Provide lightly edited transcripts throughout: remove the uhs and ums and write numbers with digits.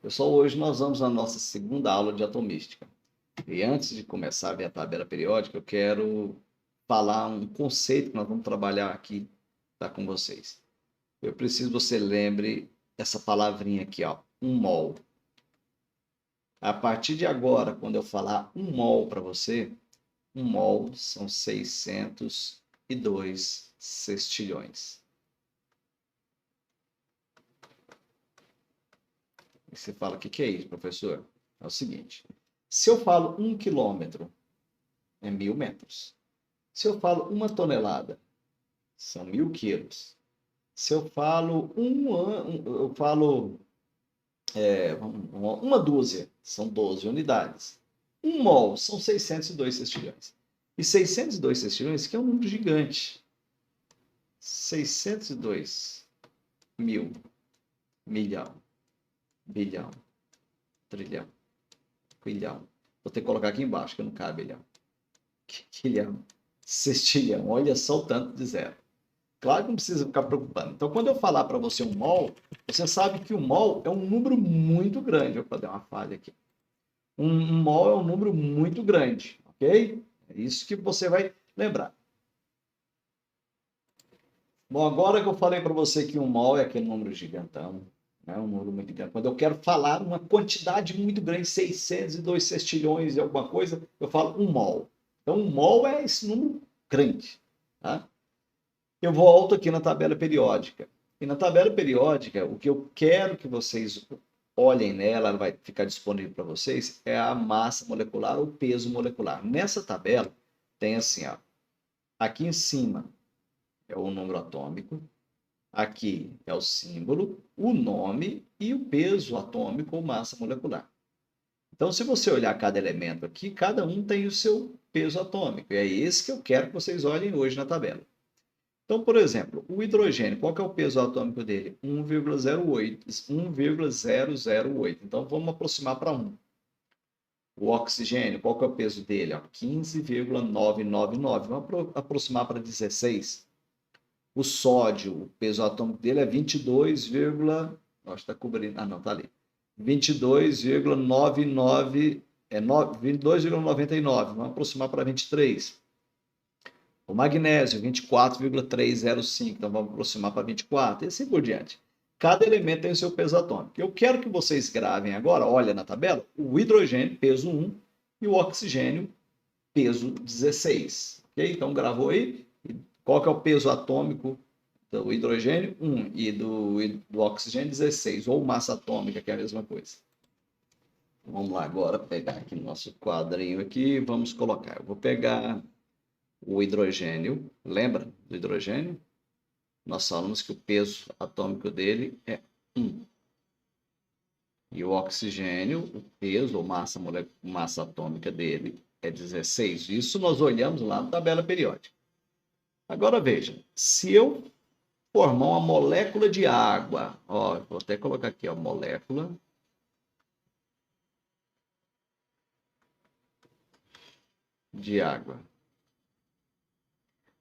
Pessoal, hoje nós vamos na nossa segunda aula de atomística. E antes de começar a ver a tabela periódica, eu quero falar um conceito que nós vamos trabalhar aqui, tá, com vocês. Eu preciso que você lembre essa palavrinha aqui, ó, um mol. A partir de agora, quando eu falar um mol para você, um mol são 602 sextilhões. E você fala, o que é isso, professor? É o seguinte, se eu falo 1 quilômetro, é 1.000 metros. Se eu falo 1 tonelada, são 1.000 quilos. Se eu falo uma dúzia, são 12 unidades. Um mol são 602 sextilhões. E 602 sextilhões, que é um número gigante. 602 mil, milhão, bilhão, trilhão, quilhão. Vou ter que colocar aqui embaixo, que não cabe bilhão. Quilhão, sextilhão. Olha só o tanto de zero. Claro que não precisa ficar preocupando. Então, quando eu falar para você um mol, você sabe que o mol é um número muito grande. Vou fazer uma falha aqui. Um mol é um número muito grande, ok? É isso que você vai lembrar. Bom, agora que eu falei para você que um mol é aquele número gigantão, né? Um número muito grande. Quando eu quero falar uma quantidade muito grande, 602 sextilhões e alguma coisa, eu falo um mol. Então, um mol é esse número grande, tá? Eu volto aqui na tabela periódica. E na tabela periódica, o que eu quero que vocês olhem nela, ela vai ficar disponível para vocês, é a massa molecular, o peso molecular. Nessa tabela, tem assim, ó, aqui em cima é o número atômico, aqui é o símbolo, o nome e o peso atômico ou massa molecular. Então, se você olhar cada elemento aqui, cada um tem o seu peso atômico. E é esse que eu quero que vocês olhem hoje na tabela. Então, por exemplo, o hidrogênio, qual que é o peso atômico dele? 1,08. 1,008. Então, vamos aproximar para 1. O oxigênio, qual que é o peso dele? 15,999. Vamos aproximar para 16. O sódio, o peso atômico dele é 22, acho que está cobrindo. Ah, não, está ali. 22,99. 22,99. Vamos aproximar para 23. O magnésio, 24,305. Então, vamos aproximar para 24. E assim por diante. Cada elemento tem o seu peso atômico. Eu quero que vocês gravem agora, olha na tabela, o hidrogênio, peso 1, e o oxigênio, peso 16. Ok? Então, gravou aí? Qual que é o peso atômico do hidrogênio? 1. E do oxigênio, 16. Ou massa atômica, que é a mesma coisa. Vamos lá agora pegar aqui no nosso quadrinho aqui. Vamos colocar. Eu vou pegar o hidrogênio. Lembra do hidrogênio? Nós falamos que o peso atômico dele é 1. E o oxigênio, o peso ou massa atômica dele é 16. Isso nós olhamos lá na tabela periódica. Agora veja, se eu formar uma molécula de água, ó, vou até colocar aqui, ó, molécula de água.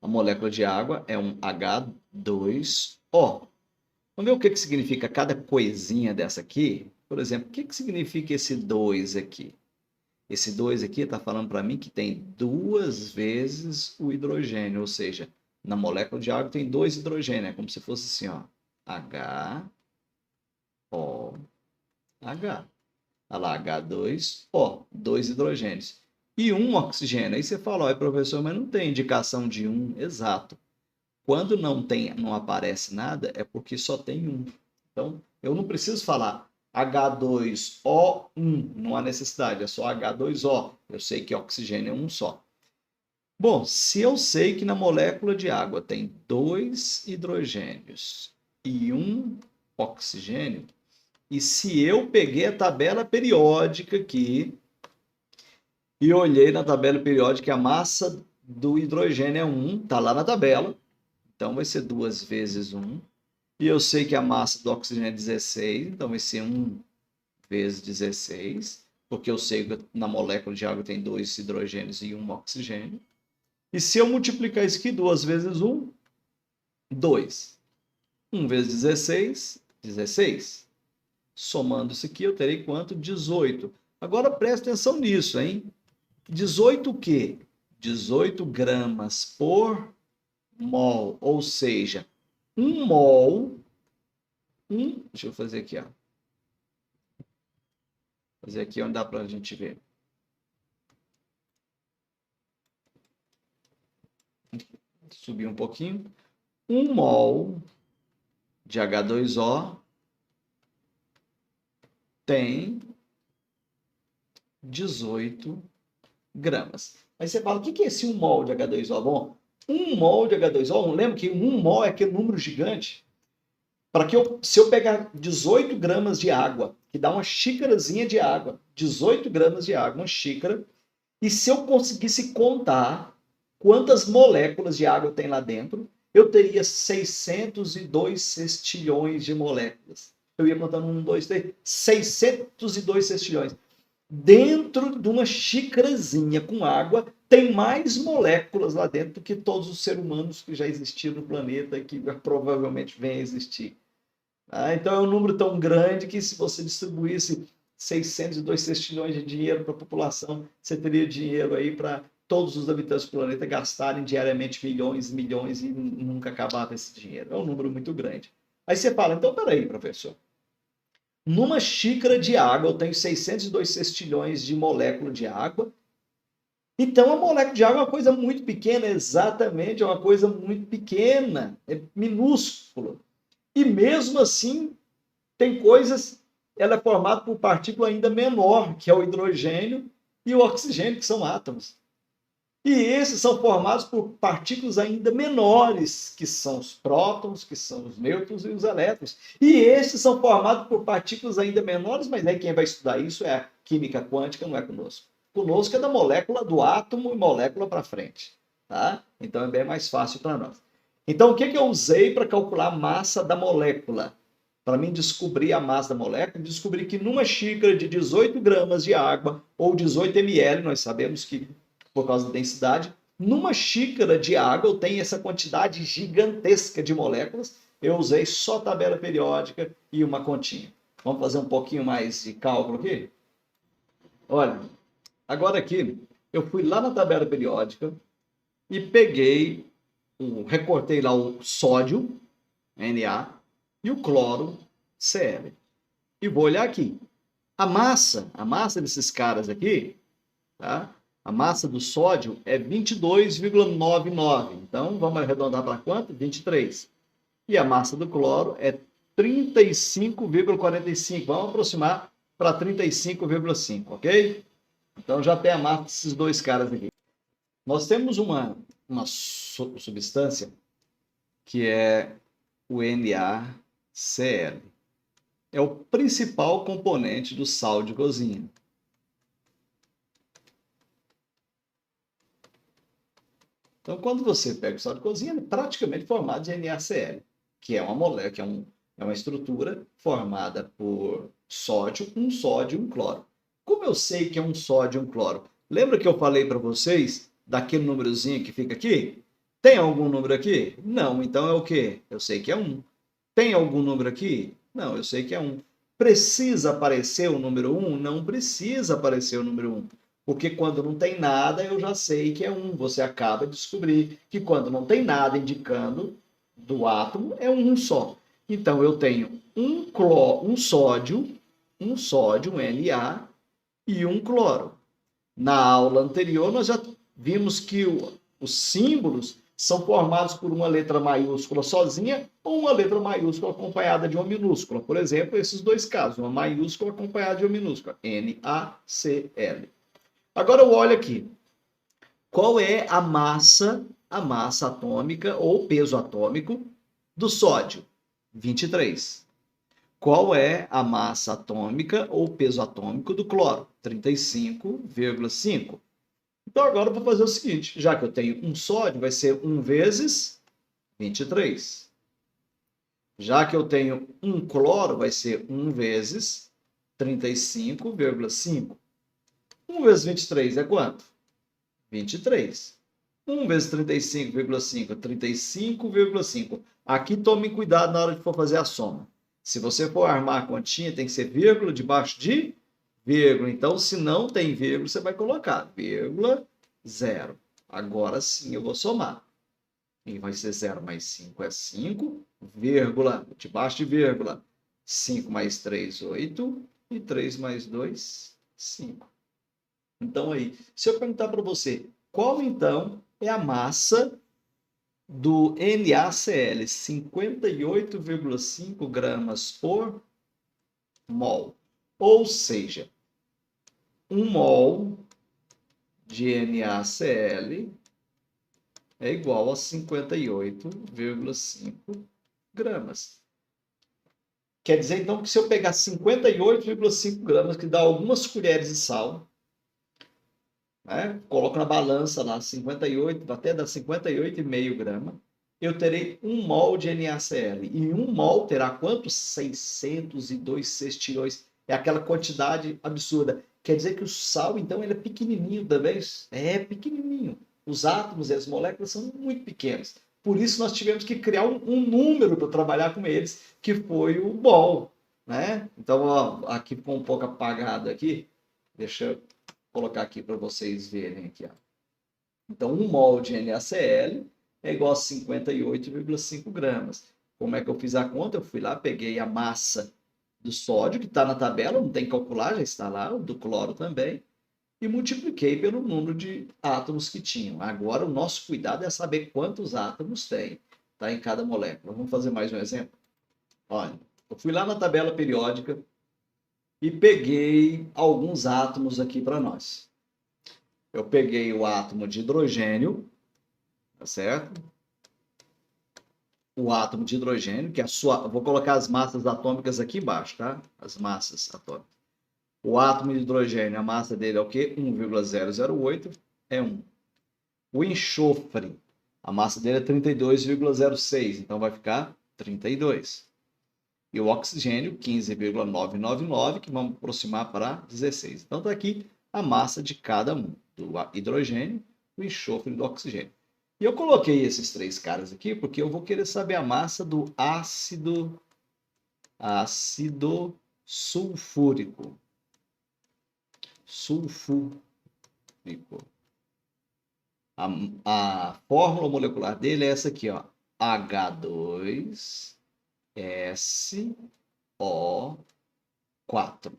A molécula de água é um H2O. Vamos ver o que significa cada coisinha dessa aqui? Por exemplo, o que significa esse 2 aqui? Esse 2 aqui está falando para mim que tem 2 vezes o hidrogênio, ou seja, na molécula de água tem 2 hidrogênios, é como se fosse assim, ó, HO, H. Olha lá, H2O, 2 hidrogênios. E um oxigênio. Aí você fala, ó, professor, mas não tem indicação de um exato. Quando não aparece nada, é porque só tem um. Então, eu não preciso falar H2O1, não há necessidade, é só H2O. Eu sei que oxigênio é um só. Bom, se eu sei que na molécula de água tem 2 hidrogênios e um oxigênio, e se eu peguei a tabela periódica aqui e olhei na tabela periódica, a massa do hidrogênio é 1, está lá na tabela, então vai ser 2 vezes 1. E eu sei que a massa do oxigênio é 16, então vai ser 1 vezes 16, porque eu sei que na molécula de água tem 2 hidrogênios e um oxigênio. E se eu multiplicar isso aqui, 2 vezes 1, 2. 1 vezes 16, 16. Somando isso aqui, eu terei quanto? 18. Agora presta atenção nisso, hein? 18 o quê? 18 gramas por mol, ou seja, 1 mol, deixa eu fazer aqui, ó. Fazer aqui onde dá para a gente ver. Subir um pouquinho. 1 mol de H2O tem 18 gramas. Aí você fala, o que é esse 1 mol de H2O? Bom, 1 mol de H2O, lembra que 1 mol é aquele número gigante? Se eu pegar 18 gramas de água, que dá uma xícarazinha de água, 18 gramas de água, uma xícara, e se eu conseguisse contar quantas moléculas de água tem lá dentro, eu teria 602 sextilhões de moléculas. Eu ia contando 1, 2, 3, 602 sextilhões. Dentro de uma xícarazinha com água, tem mais moléculas lá dentro do que todos os seres humanos que já existiram no planeta e que provavelmente vêm a existir. Então é um número tão grande que se você distribuísse 602 sextilhões de dinheiro para a população, você teria dinheiro aí para todos os habitantes do planeta gastarem diariamente milhões e milhões e nunca acabava esse dinheiro. É um número muito grande. Aí você fala, então peraí, professor. Numa xícara de água eu tenho 602 sextilhões de molécula de água. Então a molécula de água é uma coisa muito pequena, exatamente, é uma coisa muito pequena, é minúscula. E mesmo assim, tem coisas, ela é formada por partícula ainda menor, que é o hidrogênio e o oxigênio, que são átomos. E esses são formados por partículas ainda menores, que são os prótons, que são os nêutrons e os elétrons. E esses são formados por partículas ainda menores, mas aí quem vai estudar isso é a química quântica, não é conosco. Conosco é da molécula do átomo e molécula para frente. Tá? Então é bem mais fácil para nós. Então o que eu usei para calcular a massa da molécula? Para mim descobrir a massa da molécula, descobri que numa xícara de 18 gramas de água, ou 18 ml, nós sabemos que por causa da densidade, numa xícara de água eu tenho essa quantidade gigantesca de moléculas, eu usei só tabela periódica e uma continha. Vamos fazer um pouquinho mais de cálculo aqui? Olha, agora aqui, eu fui lá na tabela periódica e peguei, recortei lá o sódio, Na, e o cloro, Cl. E vou olhar aqui. A massa desses caras aqui, tá? A massa do sódio é 22,99. Então, vamos arredondar para quanto? 23. E a massa do cloro é 35,45. Vamos aproximar para 35,5, ok? Então, já tem a massa desses dois caras aqui. Nós temos uma substância que é o NaCl. É o principal componente do sal de cozinha. Então, quando você pega o sal de cozinha, ele é praticamente formado de NaCl, que é uma molécula, que é uma estrutura formada por sódio e um cloro. Como eu sei que é um sódio e um cloro? Lembra que eu falei para vocês daquele númerozinho que fica aqui? Tem algum número aqui? Não, então é o quê? Eu sei que é 1. Tem algum número aqui? Não, eu sei que é 1. Precisa aparecer o número 1? Não precisa aparecer o número 1. Porque quando não tem nada, eu já sei que é 1. Você acaba de descobrir que quando não tem nada indicando do átomo, é um só. Então, eu tenho um sódio, um Na e um cloro. Na aula anterior, nós já vimos que os símbolos são formados por uma letra maiúscula sozinha ou uma letra maiúscula acompanhada de uma minúscula. Por exemplo, esses dois casos, uma maiúscula acompanhada de uma minúscula, NaCl. Agora eu olho aqui. Qual é a massa atômica ou peso atômico do sódio? 23. Qual é a massa atômica ou peso atômico do cloro? 35,5. Então agora eu vou fazer o seguinte, já que eu tenho um sódio, vai ser 1 vezes 23. Já que eu tenho um cloro, vai ser 1 vezes 35,5. 1 vezes 23 é quanto? 23. 1 vezes 35,5 é 35,5. Aqui tome cuidado na hora de for fazer a soma. Se você for armar a continha, tem que ser vírgula debaixo de vírgula. Então, se não tem vírgula, você vai colocar vírgula 0. Agora sim eu vou somar. E vai ser 0 mais 5 é 5, vírgula, debaixo de vírgula. 5 mais 3, 8. E 3 mais 2, 5. Então aí, se eu perguntar para você, qual então é a massa do NaCl? 58,5 gramas por mol. Ou seja, 1 mol de NaCl é igual a 58,5 gramas. Quer dizer, então, que se eu pegar 58,5 gramas, que dá algumas colheres de sal, né? Coloco na balança lá, 58, até dar 58,5 gramas, eu terei 1 mol de NaCl. E 1 mol terá quantos? 602 sextilhões. É aquela quantidade absurda. Quer dizer que o sal, então, ele é pequenininho também? É pequenininho. Os átomos e as moléculas são muito pequenos. Por isso nós tivemos que criar um número para trabalhar com eles, que foi o mol, né? Então, ó, aqui ficou um pouco apagado aqui. Deixa eu colocar aqui para vocês verem aqui, ó. Então, 1 mol de NaCl é igual a 58,5 gramas. Como é que eu fiz a conta? Eu fui lá, peguei a massa do sódio, que está na tabela, não tem que calcular, já está lá, o do cloro também, e multipliquei pelo número de átomos que tinham. Agora, o nosso cuidado é saber quantos átomos tem, tá, em cada molécula. Vamos fazer mais um exemplo? Olha, eu fui lá na tabela periódica e peguei alguns átomos aqui para nós. Eu peguei o átomo de hidrogênio, tá certo? O átomo de hidrogênio, que é a sua... Vou colocar as massas atômicas aqui embaixo, tá? As massas atômicas. O átomo de hidrogênio, a massa dele é o quê? 1,008, é 1. O enxofre, a massa dele é 32,06, então vai ficar 32. E o oxigênio, 15,999, que vamos aproximar para 16. Então está aqui a massa de cada um, do hidrogênio, do enxofre e do oxigênio. E eu coloquei esses três caras aqui porque eu vou querer saber a massa do ácido sulfúrico. A fórmula molecular dele é essa aqui, ó. H2SO4.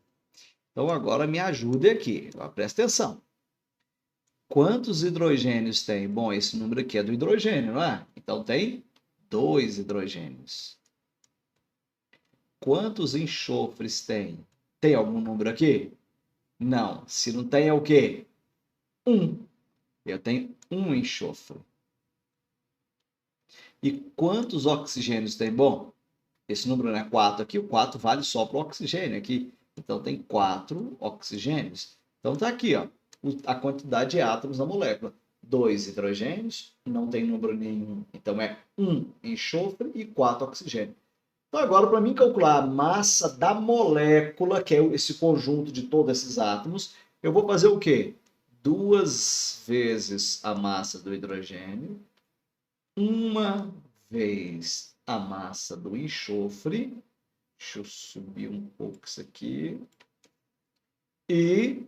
Então agora me ajude aqui, presta atenção. Quantos hidrogênios tem? Bom, esse número aqui é do hidrogênio, não é? Então tem 2 hidrogênios. Quantos enxofres tem? Tem algum número aqui? Não. Se não tem, é o quê? 1. Eu tenho 1 enxofre. E quantos oxigênios tem? Bom, esse número não é 4 aqui, o 4 vale só para o oxigênio aqui. Então tem 4 oxigênios. Então tá aqui, ó, a quantidade de átomos na molécula. 2 hidrogênios, não tem número nenhum. Então é 1 enxofre e 4 oxigênios. Então agora, para mim calcular a massa da molécula, que é esse conjunto de todos esses átomos, eu vou fazer o quê? 2 vezes a massa do hidrogênio, 1 vez a massa do enxofre, deixa eu subir um pouco isso aqui, e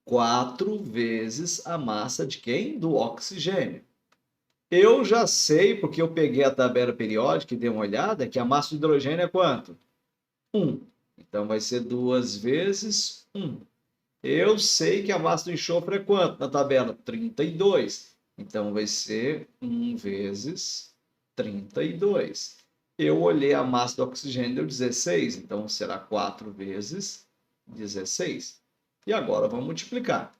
4 vezes a massa de quem? Do oxigênio. Eu já sei, porque eu peguei a tabela periódica e dei uma olhada, que a massa do hidrogênio é quanto? 1. Então vai ser 2 vezes 1. Eu sei que a massa do enxofre é quanto na tabela? 32. Então vai ser 1 vezes 32. Eu olhei a massa do oxigênio, deu 16. Então será 4 vezes 16. E agora vamos multiplicar.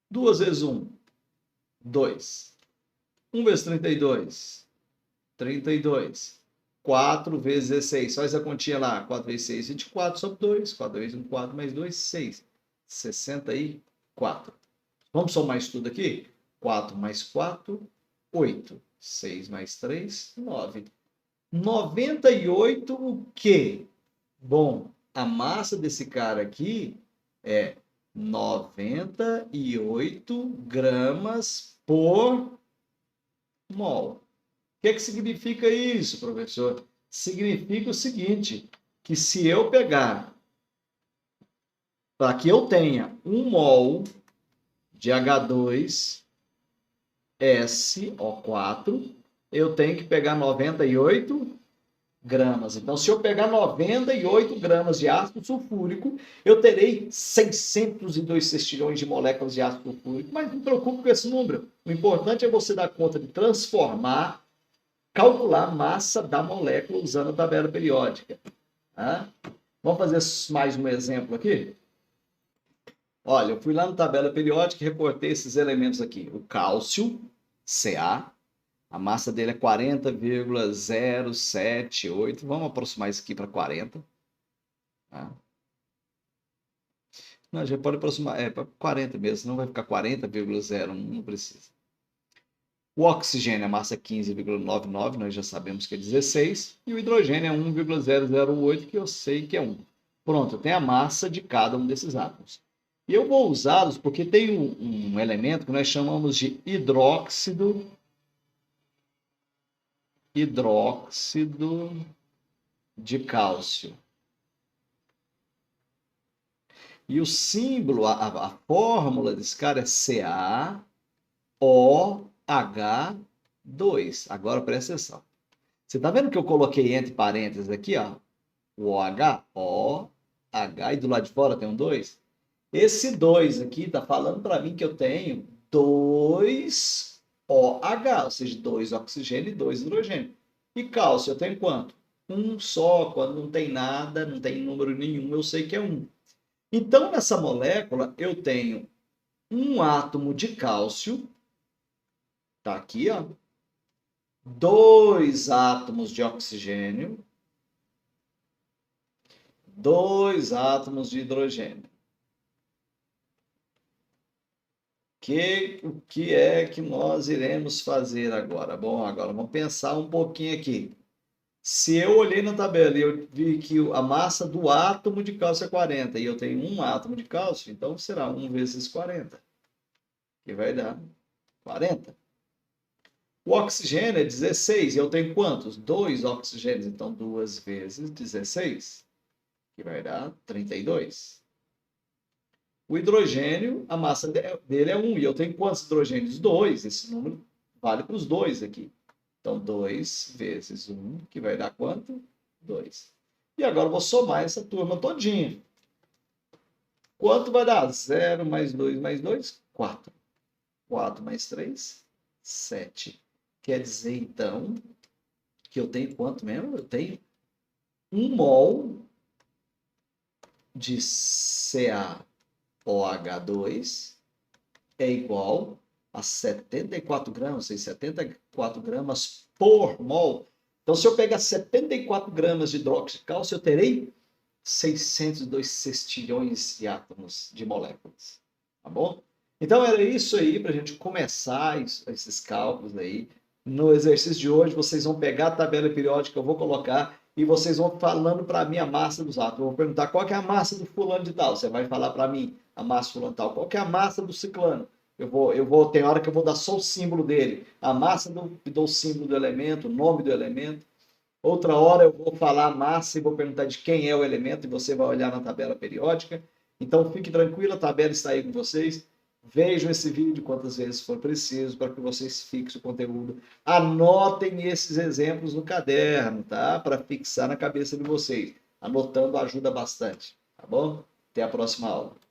2 vezes 1, 2. 1 vezes 32, 32. 4 vezes 16, faz a continha lá. 4 vezes 6, 24, sobe 2. 4 vezes 1, 4, mais 2, 6. 64. Vamos somar isso tudo aqui? 4 mais 4, 8. 6 mais 3, 9. 98 o quê? Bom, a massa desse cara aqui é 98 gramas por mol. O que significa isso, professor? Significa o seguinte, que se eu pegar, para que eu tenha 1 mol de H2SO4, eu tenho que pegar 98 gramas. Então, se eu pegar 98 gramas de ácido sulfúrico, eu terei 602 sextilhões de moléculas de ácido sulfúrico. Mas não me preocupe com esse número. O importante é você dar conta de transformar, calcular a massa da molécula usando a tabela periódica. Tá? Vamos fazer mais um exemplo aqui? Olha, eu fui lá na tabela periódica e recortei esses elementos aqui. O cálcio, Ca, a massa dele é 40,078. Vamos aproximar isso aqui para 40. Tá? Não, já pode aproximar, para 40 mesmo, senão vai ficar 40,01, não precisa. O oxigênio, a massa é 15,99, nós já sabemos que é 16. E o hidrogênio é 1,008, que eu sei que é 1. Pronto, eu tenho a massa de cada um desses átomos. E eu vou usá-los porque tem um elemento que nós chamamos de hidróxido de cálcio. E o símbolo, a fórmula desse cara é CaOH2. Agora presta atenção. Você está vendo que eu coloquei entre parênteses aqui, ó, o OH, OH, e do lado de fora tem um 2? Esse 2 aqui está falando para mim que eu tenho 2 OH, ou seja, 2 oxigênio e 2 hidrogênio. E cálcio, eu tenho quanto? Um só, quando não tem nada, não tem número nenhum, eu sei que é 1. Então, nessa molécula, eu tenho um átomo de cálcio, tá aqui, ó, 2 átomos de oxigênio, 2 átomos de hidrogênio. O que é que nós iremos fazer agora? Bom, agora vamos pensar um pouquinho aqui. Se eu olhei na tabela e eu vi que a massa do átomo de cálcio é 40 e eu tenho um átomo de cálcio, então será 1 vezes 40, que vai dar 40. O oxigênio é 16 e eu tenho quantos? 2 oxigênios, então 2 vezes 16, que vai dar 32. O hidrogênio, a massa dele é 1 e eu tenho quantos hidrogênios? 2, esse número vale para os 2 aqui. Então, 2 vezes 1, que vai dar quanto? 2. E agora eu vou somar essa turma todinha. Quanto vai dar? 0 mais 2 mais 2? 4. 4 mais 3? 7. Quer dizer, então, que eu tenho quanto mesmo? Eu tenho 1 mol de CaOH2 é igual a 74 gramas, 74 gramas por mol. Então, se eu pegar 74 gramas de hidróxido de cálcio, eu terei 602 sextilhões de átomos de moléculas. Tá bom? Então, era isso aí para a gente começar esses cálculos aí. No exercício de hoje, vocês vão pegar a tabela periódica que eu vou colocar e vocês vão falando para mim a massa dos átomos. Eu vou perguntar qual que é a massa do fulano de tal. Você vai falar para mim a massa do fulano de tal. Qual que é a massa do ciclano? Tem hora que eu vou dar só o símbolo dele. A massa dou o símbolo do elemento, o nome do elemento. Outra hora eu vou falar a massa e vou perguntar de quem é o elemento e você vai olhar na tabela periódica. Então fique tranquilo, a tabela está aí com vocês. Vejam esse vídeo quantas vezes for preciso para que vocês fixem o conteúdo. Anotem esses exemplos no caderno, tá? Para fixar na cabeça de vocês. Anotando ajuda bastante, tá bom? Até a próxima aula.